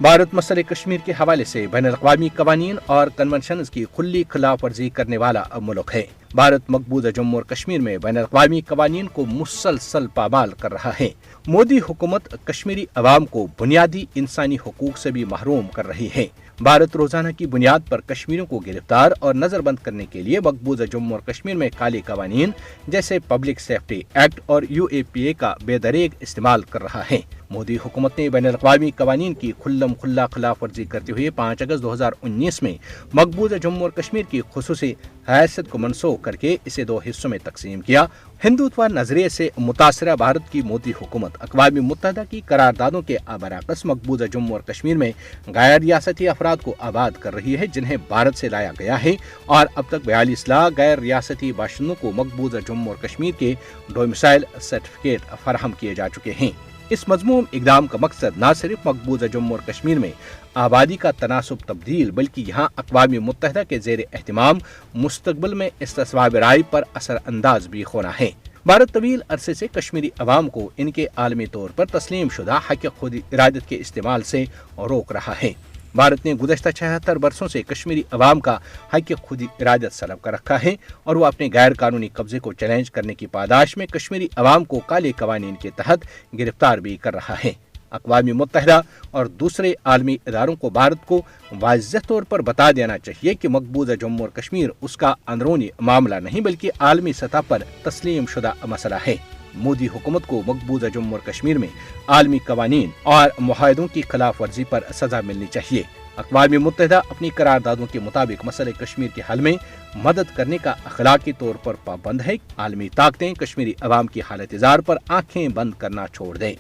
भारत मसले कश्मीर के हवाले से बैनुल-अक़वामी कवानीन और कन्वेंशंस की खुली खिलाफ वर्जी करने वाला मुल्क है। भारत मकबूजा जम्मू और कश्मीर में बैनुल-अक़वामी कवानीन को मुसलसल पामाल कर रहा है। मोदी हुकूमत कश्मीरी अवाम को बुनियादी इंसानी हुकूक से भी महरूम कर रही है। भारत रोजाना की बुनियाद पर कश्मीरियों को गिरफ्तार और नजरबंद करने के लिए मकबूजा जम्मू और कश्मीर में काले कवानीन जैसे पब्लिक सेफ्टी एक्ट और UAPA का बेदरेग इस्तेमाल कर रहा है। मोदी हुकूमत ने बैनुल-अक़वामी कवानीन की खुल्लम खुल्ला खिलाफ वर्जी करते हुए 5 अगस्त 2019 में मकबूजा जम्मू और कश्मीर की खुसूसी हैसियत को मनसूख करके इसे 2 हिस्सों में तकसीम किया। हिंदुत्व नजरिए से मुतासरा भारत की मोदी हुकूमत अक़वाम मुत्तहिदा की करारदादों के बरअक्स मकबूजा जम्मू और कश्मीर में गैर रियासती अफराद को आबाद कर रही है, जिन्हें भारत से लाया गया है, और अब तक 42 लाख गैर रियासती बाशिंदों को मकबूजा जम्मू और कश्मीर के डोमिसाइल सर्टिफिकेट फराहम किए जा चुके हैं। इस मज़मूम इक़दाम का मकसद न सिर्फ मकबूजा जम्मू और कश्मीर में आबादी का तनासुब तब्दील बल्कि यहाँ अक़वाम मुत्तहिदा के ज़ेर एहतिमाम मुस्तक़बिल में इस्तिस्वाब राय पर असर अंदाज भी होना है। भारत तवील अरसे से कश्मीरी अवाम को इनके आलमी तौर पर तस्लीम शुदा हक़ खुद इरादत के इस्तेमाल से रोक रहा है। भारत ने गुज़श्ता 76 बरसों से कश्मीरी अवाम का हक़ खुद इरादत सलब कर रखा है और वो अपने गैर कानूनी कब्जे को चैलेंज करने की पादाश में कश्मीरी अवाम को काले कवानीन के तहत गिरफ्तार भी कर रहा है। अक़वाम मुत्तहिदा और दूसरे आलमी इदारों को भारत को वाज़ेह तौर पर बता देना चाहिए कि मकबूजा जम्मू और कश्मीर उसका अंदरूनी मामला नहीं बल्कि आलमी सतह पर तस्लीम शुदा मसला है। मोदी हुकूमत को मकबूजा जम्मू और कश्मीर में आलमी कवानीन और मुआहदों की खिलाफ वर्जी पर सजा मिलनी चाहिए। अक़वाम मुत्तहिदा अपनी करारदादों के मुताबिक मसले कश्मीर के हल में मदद करने का अखलाकी तौर पर पाबंद है। आलमी ताकतें कश्मीरी अवाम की हालत जार पर आंखें बंद करना छोड़ दें।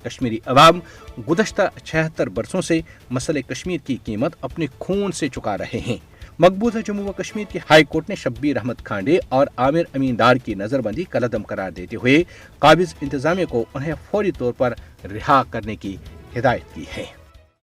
कश्मीरी अवाम गुज़श्ता 76 बरसों से मसले कश्मीर की कीमत अपने खून से चुका रहे हैं। मकबूजा जम्मू व कश्मीर की हाई कोर्ट ने शब्बीर अहमद खांडे और आमिर अमीन डार की नजरबंदी कलअदम करार देते हुए काबिज इंतजामिया को उन्हें फौरी तौर पर रिहा करने की हिदायत की है।